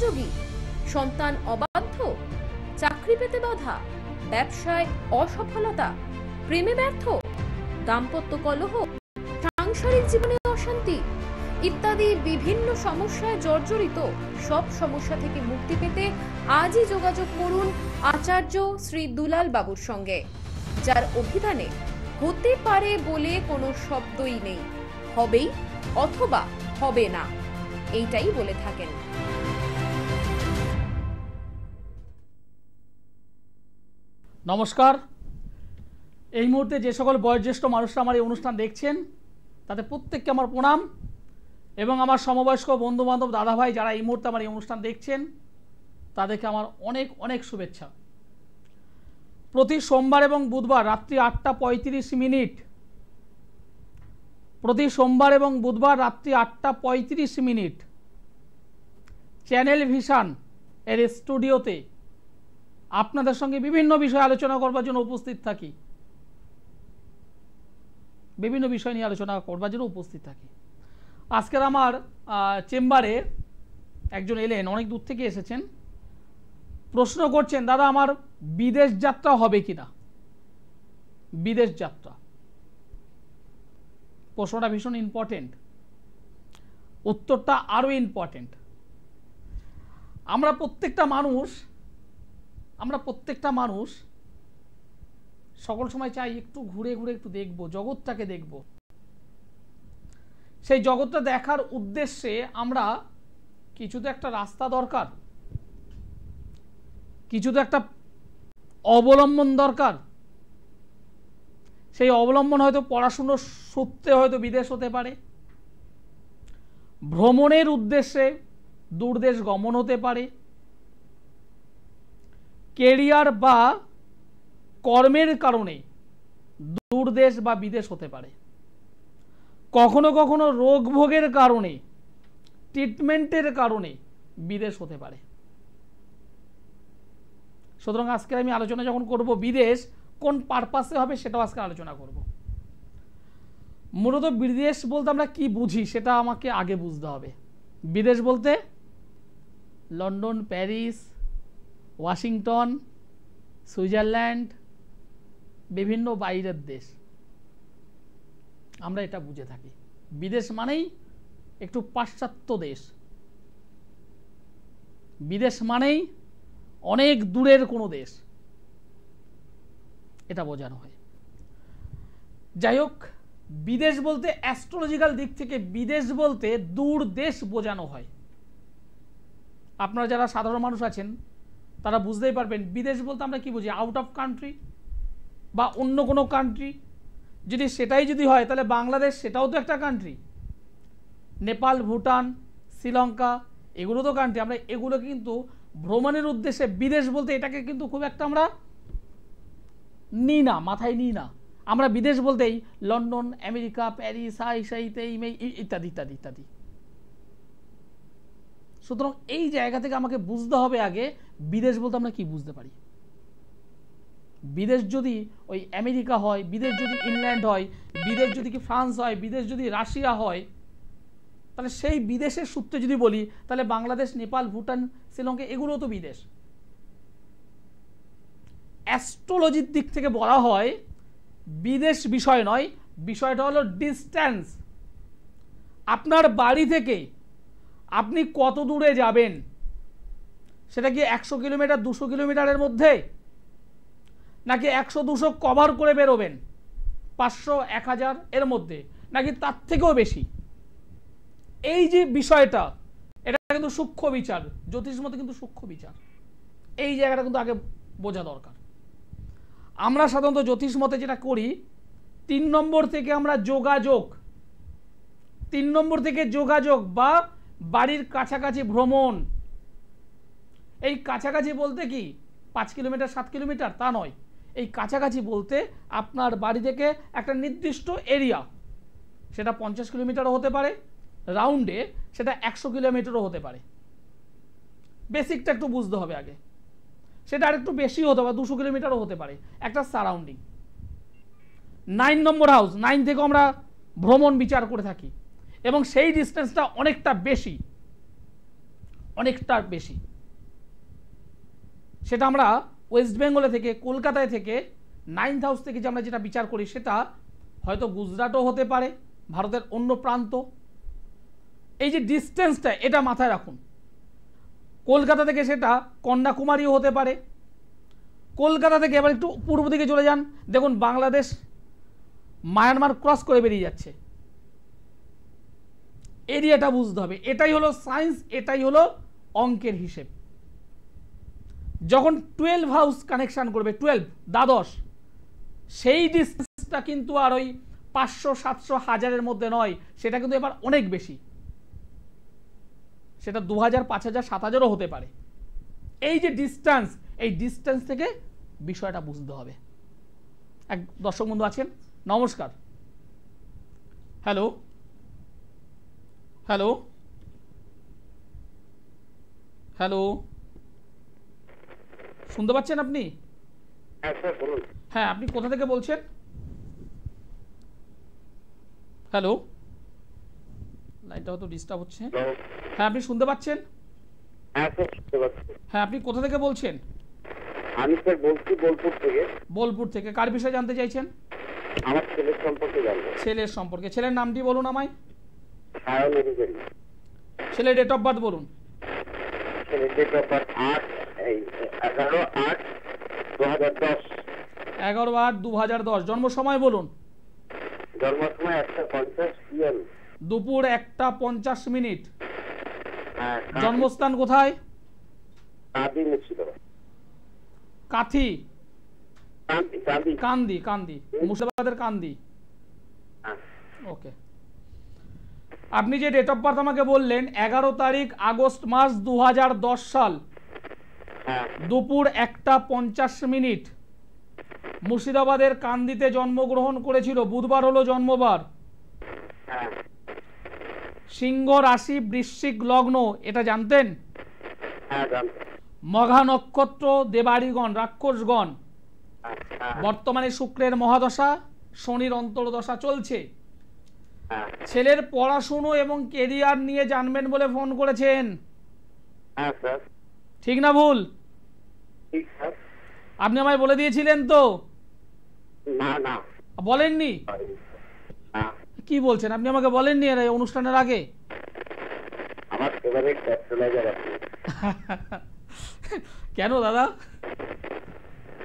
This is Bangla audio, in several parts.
হৃদরোগী, সন্তান অবাধ্য, চাকরি পেতে বাধা, ব্যবসায় অসফলতা, প্রেমে ব্যর্থ, দাম্পত্য কলহ, সাংসারিক জীবনে অশান্তি ইত্যাদি বিভিন্ন সমস্যায় জর্জরিত। সব সমস্যা থেকে মুক্তি পেতে আজই যোগাযোগ করুন আচার্য শ্রী দুলাল বাবুর সঙ্গে, যার অভিধানে হতে পারে বলে কোনো শব্দই নেই, হবেই অথবা হবে না, এইটাই বলে থাকেন। নমস্কার। এই মুহূর্তে যে সকল বয়োজ্যেষ্ঠ মানুষরা আমার এই অনুষ্ঠান দেখছেন তাদের প্রত্যেককে আমার প্রণাম, এবং আমার সমবয়স্ক বন্ধু বান্ধব দাদা ভাই যারা এই মুহূর্তে আমার এই অনুষ্ঠান দেখছেন তাদেরকে আমার অনেক অনেক শুভেচ্ছা। প্রতি সোমবার এবং বুধবার রাত্রি 8:35, প্রতি সোমবার এবং বুধবার রাত্রি 8:35 চ্যানেল ভিশন এর স্টুডিওতে আপনাদের সঙ্গে বিভিন্ন বিষয় আলোচনা করবার জন্য উপস্থিত থাকি, বিভিন্ন বিষয় নিয়ে আলোচনা করবার জন্য উপস্থিত থাকি। আজকের আমার চেম্বারে একজন এলেন, অনেক দূর থেকে এসেছেন, প্রশ্ন করছেন দাদা আমার বিদেশ যাত্রা হবে কিনা। বিদেশ যাত্রা প্রশ্নটা ভীষণ ইম্পর্টেন্ট, উত্তরটা আরো ইম্পর্টেন্ট। আমরা প্রত্যেকটা মানুষ সকল সময় চাই একটু ঘুরে ঘুরে একটু দেখবো, জগৎটাকে দেখব। সেই জগৎটা দেখার উদ্দেশ্যে আমরা কিছু তো একটা রাস্তা দরকার, কিছু তো একটা অবলম্বন দরকার। সেই অবলম্বন হয়তো পড়াশুনোর সূত্রে হয়তো বিদেশ হতে পারে, ভ্রমণের উদ্দেশ্যে দূরদেশ গমন হতে পারে, কেরিয়ার বা কর্মের কারণে দূরদেশ বা বিদেশ হতে পারে, কখনো কখনো রোগ ভোগের কারণে, ট্রিটমেন্টের কারণে বিদেশ হতে পারে। সুতরাং আজকে আমি আলোচনা যখন করব বিদেশ কোন পারপাসে হবে সেটাও আজকে আলোচনা করব। মূলত বিদেশ বলতে আমরা কি বুঝি সেটা আমাকে আগে বুঝতে হবে। বিদেশ বলতে লন্ডন, প্যারিস, ওয়াশিংটন, সুইজারল্যান্ড, বিভিন্ন বাইরের দেশ, আমরা এটা বুঝে থাকি। বিদেশ মানেই একটু পাশ্চাত্য দেশ, বিদেশ মানেই অনেক দূরের কোনো দেশ, এটা বোঝানো হয়। যাই হোক, বিদেশ বলতে অ্যাস্ট্রোলজিক্যাল দিক থেকে বিদেশ বলতে দূর দেশ বোঝানো হয়। আপনারা যারা সাধারণ মানুষ আছেন তারা বুঝতেই পারবেন বিদেশ বলতে আমরা কি বুঝি, আউট অফ কান্ট্রি বা অন্য কোনো কান্ট্রি। যদি সেটাই যদি হয় তাহলে বাংলাদেশ সেটাও তো একটা কান্ট্রি, নেপাল, ভুটান, শ্রীলঙ্কা এগুলো তো কান্ট্রি। আমরা এগুলো কিন্তু ভ্রমণের উদ্দেশ্যে বিদেশ বলতে এটাকে কিন্তু খুব একটা আমরা নিই না, মাথায় নিই না। আমরা বিদেশ বলতেই লন্ডন, আমেরিকা, প্যারিস, ইত্যাদি ইত্যাদি ইত্যাদি। সুতরাং এই জায়গা থেকে আমাকে বুঝতে হবে আগে বিদেশ বলতে আমরা কি বুঝতে পারি। বিদেশ যদি ওই আমেরিকা হয়, বিদেশ যদি ইংল্যান্ড হয়, বিদেশ যদি কি ফ্রান্স হয়, বিদেশ যদি রাশিয়া হয়, তাহলে সেই বিদেশের সূত্রে যদি বলি তাহলে বাংলাদেশ, নেপাল, ভুটান, শ্রীলঙ্কা এগুলো তো বিদেশ। অ্যাস্ট্রোলজির দিক থেকে বলা হয় বিদেশ বিষয় নয়, বিষয়টা হলো ডিস্ট্যান্স। আপনার বাড়ি থেকে আপনি কত দূরে যাবেন, সেটা কি 100 কিলোমিটার, 200 কিলোমিটারের মধ্যে, নাকি 100-200 কভার করে বেরোবেন, 500-1000 এর মধ্যে, নাকি তার থেকেও বেশি। এই যে বিষয়টা, এটা কিন্তু সূক্ষ্ম বিচার, জ্যোতিষ মতে কিন্তু সূক্ষ্ম বিচার। এই জায়গাটা কিন্তু আগে বোঝা দরকার। আমরা সাধারণত জ্যোতিষ মতে যেটা করি, 3 নম্বর থেকে আমরা যোগাযোগ, 3 নম্বর থেকে যোগাযোগ বা বাড়ির কাছাকাছি ভ্রমণ। এই কাছাকাছি বলতে কি 5 কিলোমিটার 7 কিলোমিটার তা নয়, এই কাছাকাছি বলতে আপনার বাড়ি থেকে একটা নির্দিষ্ট এরিয়া, সেটা 50 কিলোমিটারও হতে পারে, রাউন্ডে সেটা 100 কিলোমিটারও হতে পারে। বেসিকটা একটু বুঝতে হবে আগে, সেটা আর একটু বেশি হতে পারে, 200 কিলোমিটারও হতে পারে, একটা সারাউন্ডিং। 9 নম্বর হাউস, 9 থেকে আমরা ভ্রমণ বিচার করে থাকি, এবং সেই ডিস্টেন্সটা অনেকটা বেশি, অনেকটা বেশি। সেটা আমরা ওয়েস্ট বেঙ্গলে থেকে, কলকাতায় থেকে, 9th হাউস থেকে যে আমরা যেটা বিচার করি সেটা হয়তো গুজরাটও হতে পারে, ভারতের অন্য প্রান্ত। এই যে ডিস্টেন্সটা, এটা মাথায় রাখুন। কলকাতা থেকে সেটা কন্যাকুমারীও হতে পারে। কলকাতা থেকে এবার একটু পূর্ব দিকে চলে যান, দেখুন বাংলাদেশ মায়ানমার ক্রস করে বেরিয়ে যাচ্ছে। এরিয়াটা বুঝতে হবে। এটাই হলো সায়েন্স, এটাই হলো অঙ্কের হিসেব। যখন 12 হাউস কানেকশন করবে, 12 দ্বাদশ, সেই ডিস্টেন্সটা কিন্তু আর ওই 500, 700, 1000-এর মধ্যে নয়, সেটা কিন্তু এবার অনেক বেশি। সেটা 2000, 5000, 7000ও হতে পারে। এই যে ডিস্টেন্স, এই ডিস্টেন্স থেকে বিষয়টা বুঝতে হবে। এক দর্শক বন্ধু আছেন, নমস্কার। হ্যালো হ্যালো হ্যালো, শুনতে পাচ্ছেন আপনি? হ্যাঁ, আপনি কোথা থেকে বলছেন? হ্যালো, লাইনটা হয়তো ডিস্টার্ব হচ্ছে। হ্যাঁ, আপনি শুনতে পাচ্ছেন? হ্যাঁ, আপনি কোথা থেকে বলছেন? আমি স্যার বলছি বোলপুর থেকে। বোলপুর থেকে। কার বিষয়ে জানতে চাইছেন? আমার ছেলের সম্পর্কে জানবো। ছেলের সম্পর্কে। ছেলের নামটি বলুন আমায়। সায়ন অধিকারী। ছেলের ডেট অফ বার্থ বলুন। ছেলের ডেট অফ বার্থ 11/8/2010। 11/8/2010। জন্ম সময় বলুন। জন্ম সময় 1:50 PM। দুপুর 1:50। জন্মস্থান কোথায়? কাঁদি মুর্শিদাবাদ। কাথি? কান্দি। কান্দি। কান্দি, মুর্শিদাবাদের কান্দি। ওকে। আপনি যে ডেট অফ বার্থ আমাকে বললেন 11 তারিখ আগস্ট মাস 2010 সাল, দুপুর 1:50, মুর্শিদাবাদের কান্দিতে জন্মগ্রহণ করেছিল। বুধবার হলো জন্মবার। সিংহ রাশি, বৃশ্চিক লগ্ন, এটা জানতেন? মঘা নক্ষত্র, দেবাড়িগণ, রাক্ষসগণ। বর্তমানে শুক্রের মহাদশা, শনির অন্তর্দশা চলছে। ছেলের পড়াশুনো এবং কেরিয়ার নিয়ে জানবেন বলে ফোন করেছেন, ঠিক না ভুল? আপনি আমায় বলে দিয়েছিলেন তো? না, বলেননি? কি বলছেন? আপনি আমাকে বলেননি এর অনুষ্ঠানের আগে? আমার ফেভারিট অ্যাস্ট্রোলজার আপনি। কেন দাদা?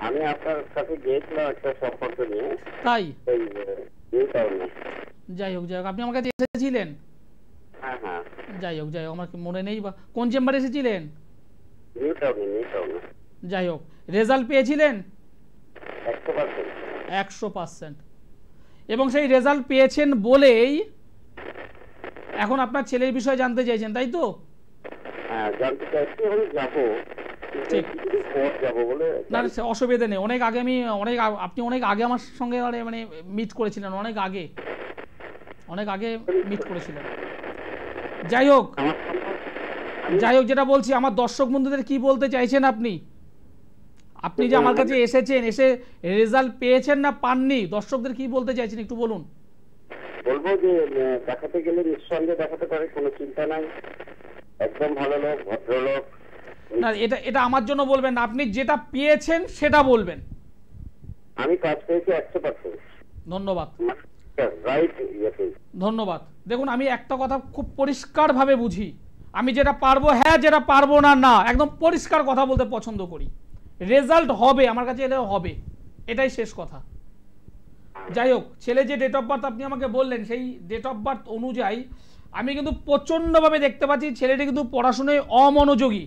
আমি আপনার সাথে গিয়েছিলাম একটা সম্পর্ক নিয়ে। তাই? এই কারণে। যাই হোক, আপনি আমার কাছে এসেছিলেন? হ্যাঁ। যাই হোক, আমার মনে নেই। বা কোন চেম্বারে এসেছিলেন? নিউ টাউনে। যাই হোক, রেজাল্ট পেয়েছিলেন? 100%। 100%। এবং সেই রেজাল্ট পেয়েছেন বলেই এখন আপনার ছেলের বিষয়ে জানতে চাইছেন, তাই তো? হ্যাঁ, জানতে চাইছি, আমি যাবো। ঠিক। যাবো বলে না, অসুবিধা নেই। আপনি অনেক আগে আমার সঙ্গে মানে মিট করেছিলেন, অনেক আগে মিট করেছিলেন। যাই হোক, যেটা বলছি, আমার দর্শক বন্ধুদের কি বলতে চাইছেন আপনি? আপনি যে আমার কাছে এসেছেন, এসে রেজাল্ট পেয়েছেন না পাননি, দর্শকদের কি বলতে চাইছেন একটু বলুন। বলবো যে দেখাতে গেলে নিঃসন্দেহে দেখাতে পারে, কোনো চিন্তা নাই। একদম ভালো লোক, ভদ্রলোক। না, এটা আমার জন্য বলবেন না, আপনি যেটা পেয়েছেন সেটা বলবেন। আমি কাজ পেয়েছি 100%। ধন্যবাদ। ধন্যবাদ। দেখুন, আমি একটা কথা খুব পরিষ্কারভাবে বুঝি। আমি যেটা পারবো হ্যাঁ, যেটা পারবো না, একদম পরিষ্কার কথা বলতে পছন্দ করি। রেজাল্ট হবে, আমার কাছে এটা হবে, এটাই শেষ কথা। যাই হোক, ছেলে যে ডেট অফ বার্থ আপনি আমাকে বললেন, সেই ডেট অফ বার্থ অনুযায়ী আমি কিন্তু প্রচণ্ডভাবে দেখতে পাচ্ছি ছেলেটি কিন্তু পড়াশোনায় অমনোযোগী,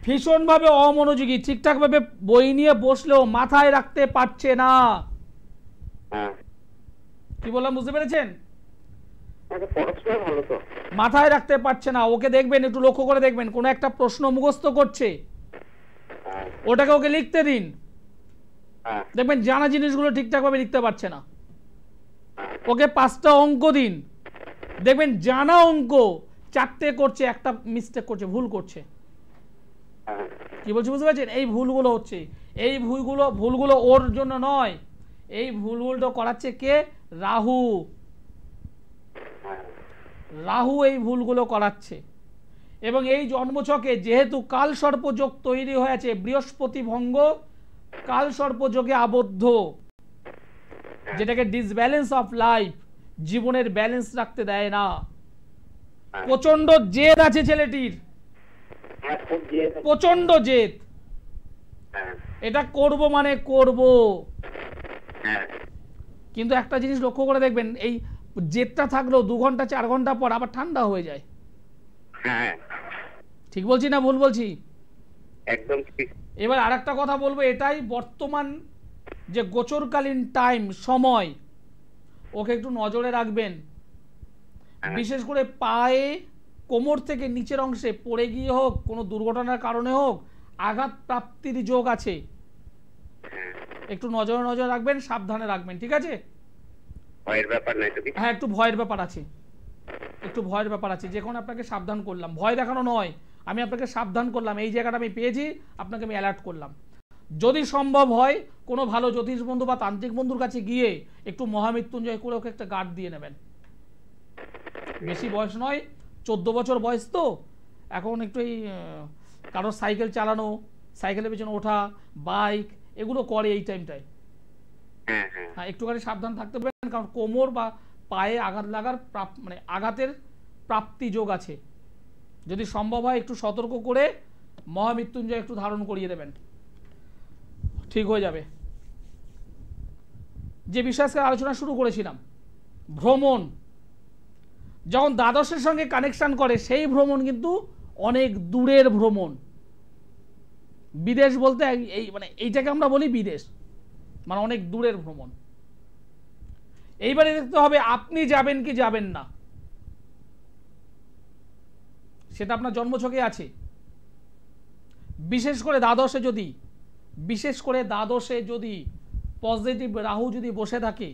ভীষণভাবে অমনোযোগী। ঠিকঠাকভাবে বই নিয়ে বসলেও মাথায় রাখতে পারছে না। কি বললাম বুঝতে পেরেছেন? মাথায় রাখতে পারছে না। ওকে দেখবেন, একটু লক্ষ্য করে দেখবেন, কোনো একটা প্রশ্ন মুখস্থ করছে, ওটাকে ওকে লিখতে দিন, দেখবেন জানা জিনিসগুলো ঠিকঠাকভাবে লিখতে পারছে না। ওকে 5টা অঙ্ক দিন, দেখবেন জানা অঙ্ক 4টে করছে, একটা মিস্টেক করছে, ভুল করছে। কি বলছি বুঝতে পারছেন? এই ভুলগুলো হচ্ছে, এই ভুলগুলো ওর জন্য নয়, এই ভুলগুলো করাচ্ছে কে? রাহু। রাহু এই ভুলগুলো করাচ্ছে। এবং এই জন্মছকে যেহেতু কাল সর্পযোগ তৈরি হয়েছে, বৃহস্পতি ভঙ্গ কাল সর্পযোগে আবদ্ধ, যেটাকে ডিসব্যালেন্স অফ লাইফ, জীবনের ব্যালেন্স রাখতে দেয় না। প্রচন্ড জেদ আছে ছেলেটির, প্রচন্ড জেদ, এটা করব মানে করব। কিন্তু একটা জিনিস লক্ষ্য করে দেখবেন, এই জেদটা থাকলেও 2 ঘন্টা 4 ঘন্টা পর আবার ঠান্ডা হয়ে যায়। ঠিক বলছি না ভুল বলছি? একদম ঠিক। এবার আরেকটা কথা বলবো, এটাই বর্তমান যে গোচরকালীন টাইম, সময়, ওকে একটু নজরে রাখবেন। বিশেষ করে পায়ে, কোমর থেকে নিচের অংশে পড়ে গিয়ে হোক, কোনো দুর্ঘটনার কারণে হোক, আঘাত প্রাপ্তির যোগ আছে। একটু নজরে রাখবেন, সাবধানে রাখবেন, ঠিক আছে? ভয়ের ব্যাপার নাই তো? হ্যাঁ, একটু ভয়ের ব্যাপার আছে, একটু ভয়ের ব্যাপার আছে। যে কোনো আপনাকে সাবধান করলাম, ভয় দেখানো নয়, আমি আপনাকে সাবধান করলাম। এই জায়গাটা আমি পেয়েছি, আপনাকে আমি অ্যালার্ট করলাম। যদি সম্ভব হয় কোনো ভালো জ্যোতিষ বন্ধু বা তান্ত্রিক বন্ধুর কাছে গিয়ে একটু মহামৃত্যুঞ্জয় করে ওকে একটা গার্ড দিয়ে নেবেন। বেশি বয়স নয়, 14 বছর বয়স তো এখন। একটু এই কারোর সাইকেল চালানো, সাইকেলের পেছনে ওঠা, বাইক, এগুলো করে এই টাইমটায়। হ্যাঁ, একটুখানি সাবধান থাকতে পারেন, কারণ কোমর বা পায়ে আঘাত লাগার মানে আঘাতের প্রাপ্তি যোগ আছে। যদি সম্ভব হয় একটু সতর্ক করে মহামৃত্যুঞ্জয় একটু ধারণ করিয়ে দেবেন, ঠিক হয়ে যাবে। যে বিষয়ে আলোচনা শুরু করেছিলাম, ভ্রমণ যখন দ্বাদশের সঙ্গে কানেকশন করে, সেই ভ্রমণ কিন্তু অনেক দূরের ভ্রমণ। বিদেশ বলতে এই মানে এইটাকে আমরা বলি বিদেশ, মানে অনেক দূরের ভ্রমণ। এইবারে দেখতে হবে আপনি যাবেন কি যাবেন না, সেটা আপনার জন্মছকে আছে। বিশেষ করে দ্বাদশে যদি পজিটিভ রাহু যদি বসে থাকে,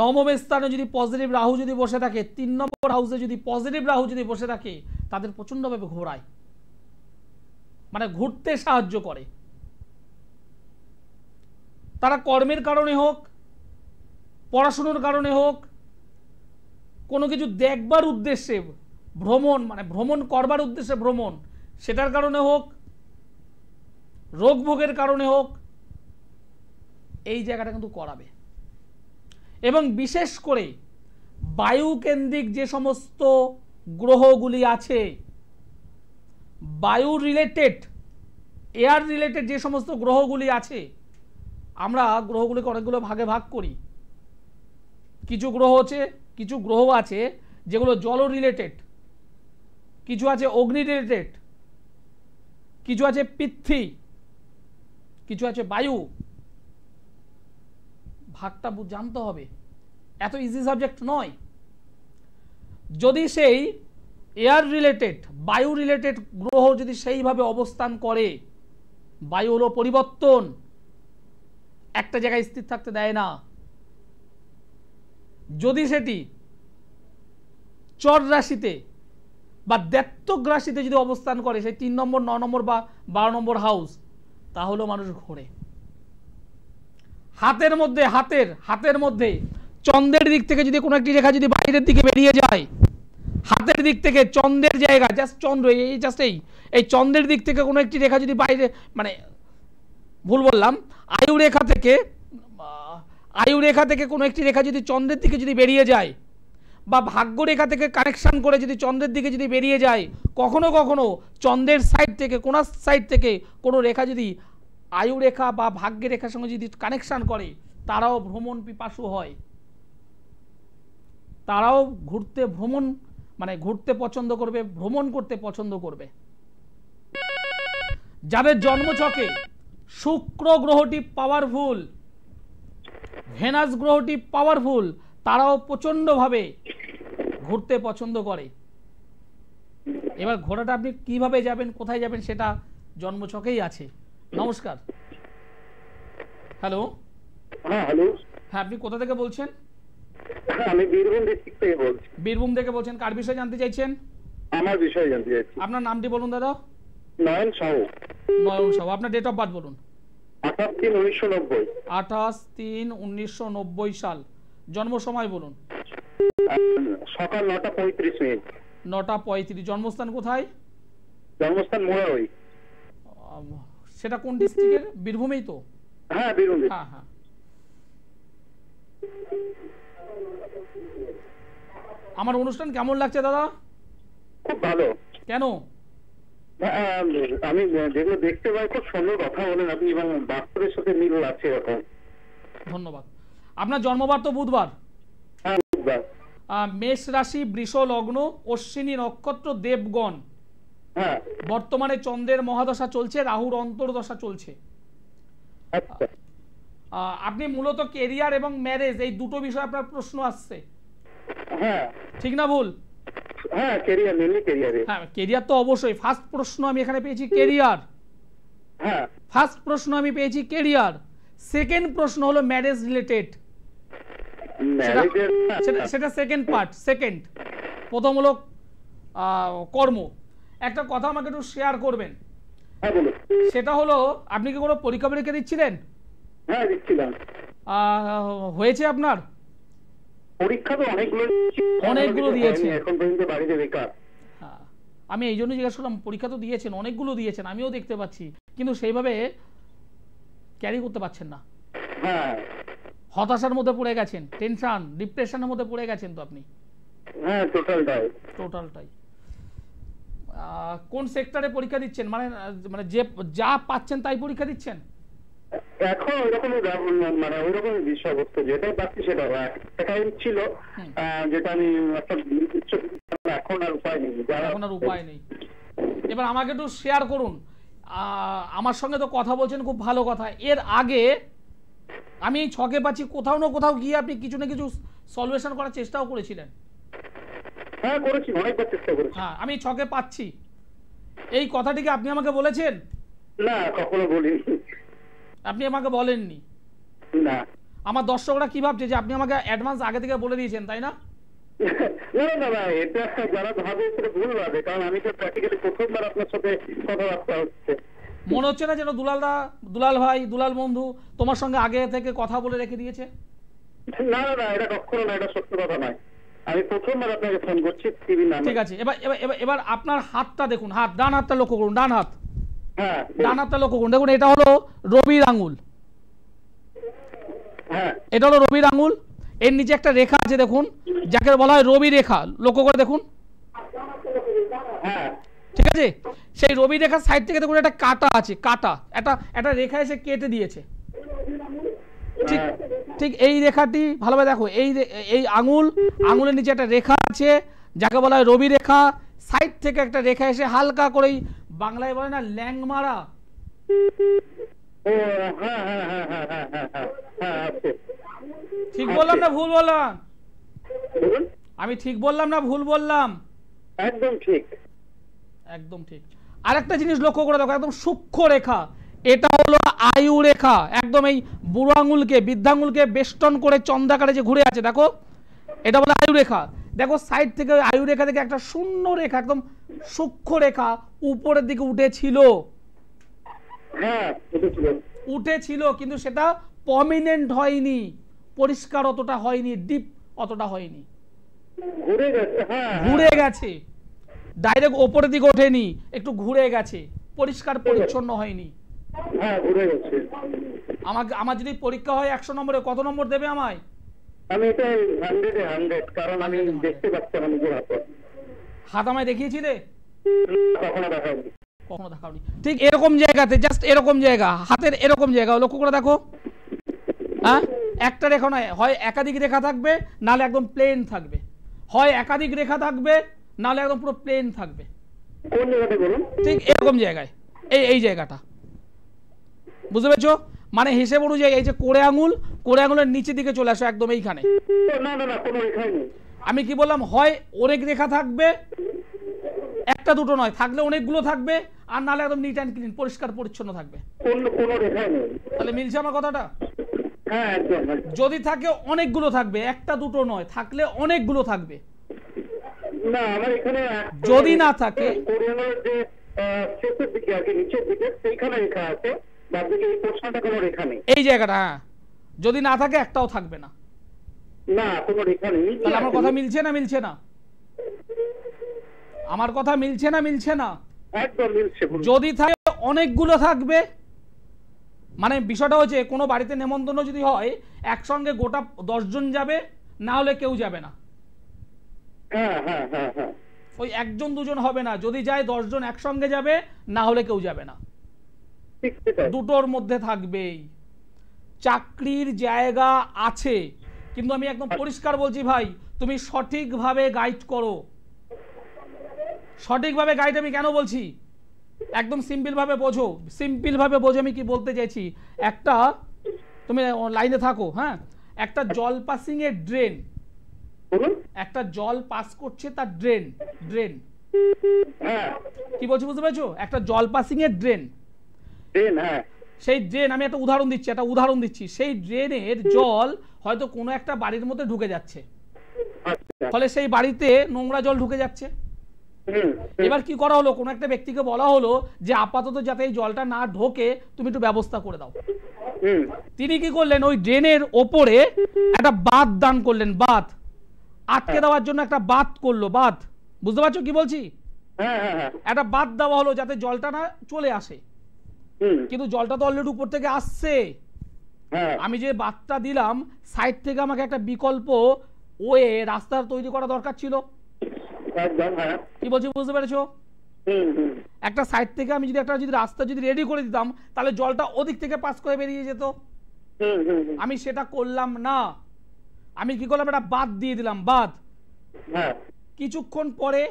নবম স্থানে যদি পজিটিভ রাহু যদি বসে থাকে, 3 নম্বর হাউসে যদি পজিটিভ রাহু যদি বসে থাকে, তাদের প্রচন্ডভাবে ঘোরায়, মানে ঘুরতে সাহায্য করে। তারা কর্মের কারণে হোক, পড়াশোনার কারণে হোক, কোনো কিছু দেখবার উদ্দেশ্যে ভ্রমণ, মানে ভ্রমণ করবার উদ্দেশ্যে ভ্রমণ, সেটার কারণে হোক, রোগ ভোগের কারণে হোক, এই জায়গাটা কিন্তু করাবে। এবং বিশেষ করে বায়ু কেন্দ্রিক যে সমস্ত গ্রহগুলি আছে, বায়ু রিলেটেড, এয়ার রিলেটেড যে সমস্ত গ্রহগুলি আছে, আমরা গ্রহগুলিকে অনেকগুলো ভাগে ভাগ করি। কিছু গ্রহ আছে যেগুলো জল রিলেটেড, কিছু আছে অগ্নি রিলেটেড, কিছু আছে পৃথ্বী, কিছু আছে বায়ু। ভাগটা জানতে হবে, এত ইজি সাবজেক্ট নয়। যদি সেই এয়ার রিলেটেড, বায়ু রিলেটেড গ্রহ যদি সেইভাবে অবস্থান করে, বায়ু হলো পরিবর্তন, একটা জায়গায় স্থির থাকতে দেয় না। যদি সেটি চর রাশিতে বা দ্ব্যর্থক রাশিতে যদি অবস্থান করে, সেই 3 নম্বর, 9 নম্বর বা 12 নম্বর হাউস, তাহলেও মানুষ ঘোরে। হাতের মধ্যে চন্দ্রের দিক থেকে যদি কোনো একটি রেখা যদি বাইরের দিকে বেরিয়ে যায়, হাতের দিক থেকে চন্দ্রের জায়গা, জাস্ট চন্দ্র, এই চন্দ্রের দিক থেকে কোনো একটি রেখা যদি বাইরে, মানে ভুল বললাম, আয়ু রেখা থেকে কোনো একটি রেখা যদি চন্দ্রের দিকে যদি বেরিয়ে যায়, বা ভাগ্য রেখা থেকে কানেকশন করে যদি চন্দ্রের দিকে যদি বেরিয়ে যায়, কখনো কখনো চন্দ্রের সাইড থেকে, কোনার সাইড থেকে কোনো রেখা যদি আয়ু রেখা বা ভাগ্যের রেখার সঙ্গে যদি কানেকশন করে, তারাও ভ্রমণ পিপাসু হয়। তারাও ঘুরতে পছন্দ করবে, ভ্রমণ করতে পছন্দ করবে। যাদের জন্মছকে শুক্র গ্রহটি পাওয়ারফুল, ভেনাস গ্রহটি পাওয়ারফুল, তারাও প্রচন্ডভাবে ঘুরতে পছন্দ করে। এবার ঘোরাটা আপনি কিভাবে যাবেন, কোথায় যাবেন, সেটা জন্মছকেই আছে। নমস্কার। হ্যালো। হ্যাঁ, হ্যালো। হ্যাঁ, আপনি কোথা থেকে বলছেন? আমি বীরভূম ডিস্ট্রিক্ট থেকে বলছি। বীরভূম থেকে বলছেন, কার বিষয়ে জানতে চাইছেন? আমার বিষয়ে জানতে চাইছি। আপনার নামটি বলুন দাদা। নয়ন সাহু। আপনার ডেট অফ বার্থ বলুন। 28/3/1990। 28/3/1990 সাল। জন্ম সময় বলুন। সকাল 9:35। 9:35। জন্মস্থান কোথায়? জন্মস্থান মোড়ারই। সেটা কোন ডিস্ট্রিক্টের? বীরভূমেই তো? হ্যাঁ বীরভূম। হ্যাঁ হ্যাঁ। আমার অনুষ্ঠান কেমন লাগছে দাদা? খুব ভালো। কেন? আমি যেগুলো দেখতে পাই খুব সুন্দর কথা বলেন আপনি এবং বাস্তবের সাথে মিল আছে এরকম। ধন্যবাদ। আপনার জন্মবার তো বুধবার? হ্যাঁ বুধবার। মেষ রাশি, বৃষ লগ্ন, অশ্বিনী নক্ষত্র, দেবগণ। হ্যাঁ। বর্তমানে চন্দ্রের মহাদশা চলছে, রাহুর অন্তর্দশা চলছে। আচ্ছা। আপনি মূলত কেরিয়ার এবং ম্যারেজ এই দুটো বিষয়ে আপনার প্রশ্ন আসছে। হ্যাঁ ঠিক না ভুল? হ্যাঁ ক্যারিয়ার, মেনলি ক্যারিয়ারে। হ্যাঁ ক্যারিয়ার তো অবশ্যই। ফার্স্ট প্রশ্ন আমি এখানে পেয়েছি ক্যারিয়ার। হ্যাঁ ফার্স্ট প্রশ্ন আমি পেয়েছি ক্যারিয়ার। সেকেন্ড প্রশ্ন হলো ম্যারেজ রিলেটেড। সেটা সেকেন্ড পার্ট, সেকেন্ড। প্রথম হলো কর্ম। একটা কথা আমাকে একটু শেয়ার করবেন। হ্যাঁ বলুন। সেটা হলো আপনি কি কোনো পরীক্ষা পরীক্ষা দিচ্ছিলেন? হ্যাঁ দিচ্ছিলাম। হয়েছে আপনার? পরীক্ষা তো অনেকগুলো দিয়েছেন এখন পর্যন্ত বাড়িতে বেকার। হ্যাঁ আমি এই জন্য জিজ্ঞাসা করলাম। পরীক্ষা তো দিয়েছেন, অনেকগুলো দিয়েছেন, আমিও দেখতে পাচ্ছি, কিন্তু সেইভাবে ক্যারি করতে পারছেন না। হ্যাঁ হতাশার মধ্যে পড়ে গেছেন, টেনশন ডিপ্রেশনের মধ্যে পড়ে গেছেন তো আপনি। হ্যাঁ টোটালটাই। কোন সেক্টরে পরীক্ষা দিচ্ছেন? মানে মানে যে যা পাচ্ছেন তাই পরীক্ষা দিচ্ছেন? এখন ওইরকমই মানে ওইরকমই বিষয়বস্তু যেটাই পাচ্ছি সেটা একটা ছিল, যেটা আমি এখন আর উপায় নেই। এখন আর উপায় নেই। এবার আমাকে একটু শেয়ার করুন। আমার সঙ্গে তো কথা বলছেন, খুব ভালো কথা। এর আগে আমি ছকে পাচ্ছি কোথাও না কোথাও গিয়ে আপনি কিছু না কিছু সলিউশন করার চেষ্টাও করেছিলেন। হ্যাঁ করেছি, অনেকবার চেষ্টা করেছি। হ্যাঁ আমি ছকে পাচ্ছি। এই কথাটিকে আপনি আমাকে বলেছেন? না কখনো বলিনি। আপনি আমাকে বলেননি? না। আমার দর্শকরা কি ভাবছে যে আপনি আমাকে অ্যাডভান্স আগে থেকে বলে দিয়েছেন, তাই না? না না না, এটা যারা ভাবে সেটা ভুল ভাবে, কারণ আমি তো প্র্যাকটিক্যালি প্রথমবার আপনার সাথে কথাবার্তা হচ্ছে। মনে হচ্ছে না যেন দুলাল ভাই, দুলাল বন্ধু তোমার সঙ্গে আগে থেকে কথা বলে রেখে দিয়েছে? না না না, এটা কখনো না, এটা সত্য কথা নয়। আমি প্রথমবার আপনাকে ফোন করছি টিভি নামে। ঠিক আছে, এবার আপনার হাতটা দেখুন, ডান হাতটা লক্ষ্য করুন, ডান হাত। হ্যাঁ ডান হাতটা লক্ষ্য করুন, দেখুন এটা হলো রবির আঙুল। হ্যাঁ এটা হলো রবির আঙুল। এর নিচে একটা রেখা আছে দেখুন, যাকে বলা হয় রবি রেখা। লক্ষ্য করে দেখুন। হ্যাঁ ঠিক আছে, সেই রবি রেখার সাইড থেকে দেখুন একটা কাটা আছে, কাটা একটা রেখা এসে কেটে দিয়েছে। ঠিক ঠিক এই রেখাটি ভালোভাবে দেখো। এই আঙুলের নিচে একটা রেখা আছে, যাকে বলা হয় রবি রেখা। সাইড থেকে একটা রেখা এসে হালকা করেই, বাংলায় বলে না ল্যাং মারা। ঠিক বললাম না ভুল বললাম? আমি ঠিক বললাম না ভুল বললাম? একদম ঠিক, একদম ঠিক। আরেকটা জিনিস লক্ষ্য করে দেখো, একদম সূক্ষ্ম রেখা। এটা হলো আয়ু রেখা। একদম এই বুড়ো আঙুলকে, বৃদ্ধাঙ্গুলকে বেষ্টন করে চন্দ্রাকারে যে ঘুরে আছে, দেখো এটা বলে আয়ু রেখা। দেখো সাইড থেকে আয়ু রেখা থেকে একটা শূন্য রেখা, একদম সূক্ষ্ম রেখা উপরের দিকে উঠেছিল, কিন্তু সেটা প্রমিনেন্ট হয়নি, পরিষ্কার অতটা হয়নি, ডিপ অতটা হয়নি, ঘুরে গেছে। ডাইরেক্ট ওপরের দিকে ওঠেনি, একটু ঘুরে গেছে, পরিষ্কার পরিচ্ছন্ন হয়নি। আমার যদি পরীক্ষা হয় 100 নম্বরে, কত নম্বর দেবে আমায়? আমি এটা 100-এ 100, কারণ আমি দেখতে পাচ্ছি আমার নিজের হাতে। হাত আমায় দেখিয়েছিলে? কখনো দেখাইনি। কখনো দেখাওনি। ঠিক এরকম জায়গাতে, জাস্ট এরকম জায়গা, হাতের এরকম জায়গা লক্ষ্য করে দেখো। হ্যাঁ, একটা রেখা নয়, হয় একাধিক রেখা থাকবে, নাহলে একদম প্লেন থাকবে। হয় একাধিক রেখা থাকবে, নাহলে একদম পুরো প্লেন থাকবে। কোন জায়গাতে বলুন? ঠিক এরকম জায়গায়, এই জায়গাটা, বুঝতে পেরেছো? মানে হিসেব অনুযায়ী এই যে কোড়ে আঙুলের নিচের দিকে চলে আসো, একদম এইখানে। না না না, কোনো রেখাই নেই। আমি কি বললাম? হয় অনেক রেখা থাকবে, একটা দুটো নয়, থাকলে অনেকগুলো থাকবে, আর নাহলে একদম নিট অ্যান্ড ক্লিন, পরিষ্কার পরিচ্ছন্ন থাকবে। কোনো রেখাই নেই। তাহলে মিলছে আমার কথাটা? হ্যাঁ একদম। যদি থাকে অনেকগুলো থাকবে, একটা দুটো নয়, থাকলে অনেকগুলো থাকবে। না আমার এখানে যদি না থাকে, কোরিয়ানের যে শেষের দিকে আছে, নিচের দিকে সেইখানে রেখা আছে, বাদ বাকি এই পোর্শনটা কোনো রেখা নেই। এই জায়গাটা, হ্যাঁ, যদি না থাকে একটাও থাকবে না। না, কোনো রেখা নেই। তাহলে আমার কথা মিলছে না মিলছে না? আমার কথা মিলছে না মিলছে না? একদম মিলছে। যদি থাকে অনেকগুলো থাকবে, মানে বিষয়টা হচ্ছে কোনো বাড়িতে নেমন্তন্ন যদি হয় একসঙ্গে গোটা 10 জন যাবে, না হলে কেউ যাবে না। হ্যাঁ হ্যাঁ হ্যাঁ হ্যাঁ, ওই 1 জন 2 জন হবে না, যদি যায় 10 জন একসঙ্গে যাবে, না হলে কেউ যাবে না। ঠিক সেটাই। দুটোর মধ্যে থাকবেই। চাকরির জায়গা আছে, কিন্তু আমি একদম পরিষ্কার বলছি ভাই, তুমি সঠিকভাবে গাইড করো। সঠিকভাবে গাইড আমি কেন বলছি, একদম সিম্পল ভাবে বোঝো। সিম্পল ভাবে বোঝো আমি কি বলতে চাইছি। একটা, তুমি লাইনে থাকো, হ্যাঁ, একটা জল পাসিং এর ড্রেন, একটা জল পাস করছে তার ড্রেন, ড্রেন কি বলছি বুঝতে পেরেছো? একটা জল পাসিং এর ড্রেন, সেই ড্রেন, আমি একটা উদাহরণ দিচ্ছি, সেই ড্রেনের জল হয়তো কোনো একটা বাড়ির মধ্যে ঢুকে যাচ্ছে, ফলে সেই বাড়িতে নোংরা জল ঢুকে যাচ্ছে। এবার কি করা হলো, কোনো একটা ব্যক্তিকে বলা হলো যে আপাতত যাতে এই জলটা না ঢোকে তুমি একটু ব্যবস্থা করে দাও। তিনি কি করলেন, ওই ড্রেনের ওপরে একটা বাঁধ দান করলেন, বাঁধ আটকে দেওয়ার জন্য একটা বাঁধ করলো, বাঁধ, বুঝতে পারছো কি বলছি? একটা বাঁধ দেওয়া হলো যাতে জলটা না চলে আসে, কিন্তু জলটা তো অলরেডি উপর থেকে আসছে। আমি যে বাঁধটা দিলাম সাইড থেকে আমাকে একটা বিকল্প ওয়ে রাস্তা তৈরি করা দরকার ছিল, কি বলছি বুঝতে পেরেছো? একটা সাইড থেকে আমি যদি একটা রাস্তা যদি রেডি করে দিতাম, তাহলে জলটা ওদিক থেকে পাস করে বেরিয়ে যেত। আমি সেটা করলাম না, আমি কি করলাম, একটা বাঁধ দিয়ে দিলাম, বাঁধ। কিছুক্ষণ পরে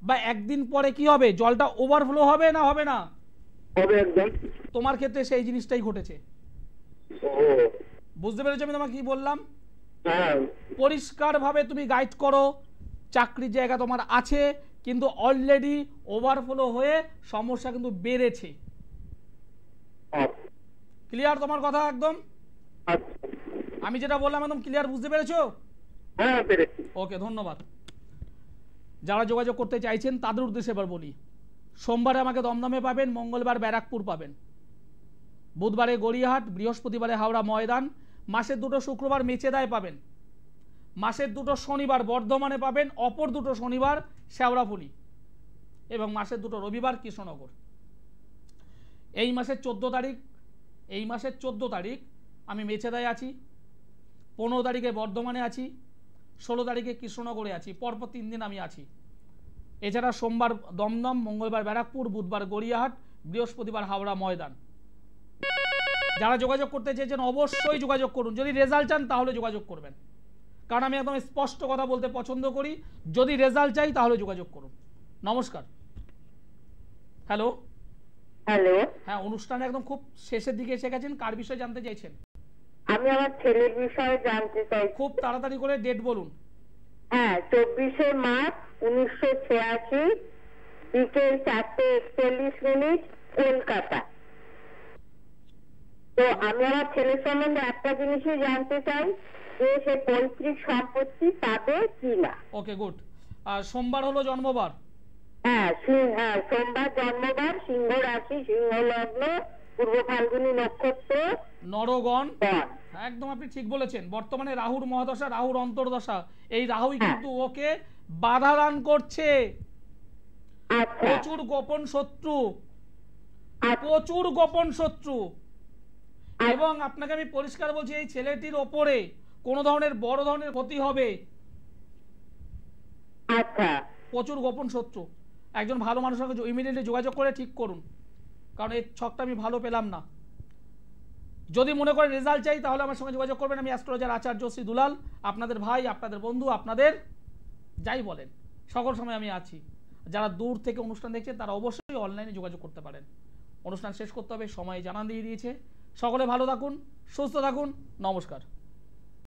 বা একদিন পরে কি হবে, জলটা ওভারফ্লো হবে না হবে না? তোমার ক্ষেত্রে সেই জিনিসটাই ঘটেছে, বুঝতে পেরেছো আমি তোমাকে কি বললাম? পরিষ্কার ভাবে তুমি গাইড করো, চাকরির জায়গা তোমার আছে, কিন্তু অলরেডি ওভারফ্লো হয়ে সমস্যা কিন্তু বেড়েছে। ক্লিয়ার তোমার কথা একদম? আমি যেটা বললাম একদম ক্লিয়ার, বুঝতে পেরেছো? ওকে, ধন্যবাদ। যারা যোগাযোগ করতে চাইছেন তাদের উদ্দেশ্যে এবার বলি, সোমবারে আমাকে দমদমে পাবেন, মঙ্গলবার ব্যারাকপুর পাবেন, বুধবারে গড়িয়াহাট, বৃহস্পতিবারে হাওড়া ময়দান, মাসের 2 শুক্রবার মেচেদায় পাবেন, মাসের 2 শনিবার বর্ধমানে পাবেন, অপর 2 শনিবার শেওড়াফুলি, এবং মাসের 2 রবিবার কৃষ্ণনগর। এই মাসের 14 তারিখ আমি মেচেদায় আছি, 15 তারিখে বর্ধমানে আছি, 16 তারিখে কৃষ্ণনগরে আছি, পরপর 3 দিন আমি আছি। এছাড়া সোমবার দমদম, মঙ্গলবার ব্যারাকপুর, বুধবার গড়িয়াহাট, বৃহস্পতিবার হাওড়া ময়দান। যারা যোগাযোগ করতে চেয়েছেন অবশ্যই যোগাযোগ করুন, যদি রেজাল্ট চান তাহলে যোগাযোগ করবেন, কারণ আমি একদম স্পষ্ট কথা বলতে পছন্দ করি। যদি রেজাল্ট চাই তাহলে যোগাযোগ করুন। নমস্কার। হ্যালো হ্যালো, হ্যাঁ, অনুষ্ঠানে একদম খুব শেষের দিকে এসে গেছেন, কার বিষয়ে জানতে চাইছেন? আমি আমার ছেলের বিষয়ে জানতে চাই। খুব তাড়াতাড়ি করে ডেট বলুন। হ্যাঁ, 24শে মার্চ 1986, বিকেল 4:41, কলকাতা। তো আমি আমার ছেলের সম্বন্ধে একটা জিনিসই জানতে চাই, যে সে পৈতৃক সম্পত্তি পাবে কিনা। ওকে, গুড। আর সোমবার হলো জন্মবার? হ্যাঁ, সোমবার জন্মবার, সিংহ রাশি, সিংহ লগ্ন, পূর্ব ফাল্গুনী নক্ষত্র, নরগণ। একদম আপনি ঠিক বলেছেন। বর্তমানে রাহুর মহাদশা, রাহুর অন্তর্দশা, এই রাহুই কিন্তু ওকে বাধা দান করছে। প্রচুর গোপন শত্রু, প্রচুর গোপন শত্রু। এবং আপনাকে আমি পরিষ্কার বলছি, এই ছেলেটির ওপরে কোনো ধরনের বড় ধরনের ক্ষতি হবে। প্রচুর গোপন শত্রু। একজন ভালো মানুষের সঙ্গে ইমিডিয়েটলি যোগাযোগ করে ঠিক করুন, কারণ এই ছকটা আমি ভালো পেলাম না। যদি মনে করেন রেজাল্ট চাই তাহলে আমার সঙ্গে যোগাযোগ করবেন। আমি অ্যাস্ট্রোলজার আচার্য শ্রী দুলাল, আপনাদের ভাই, আপনাদের বন্ধু, আপনাদের যাই বলেন, সকল সময় আমি আছি। যারা দূর থেকে অনুষ্ঠান দেখছেন তারা অবশ্যই অনলাইনে যোগাযোগ করতে পারেন। অনুষ্ঠান শেষ করতে হবে, সময় জানান দিয়ে দিয়েছে। সকলে ভালো থাকুন, সুস্থ থাকুন, নমস্কার।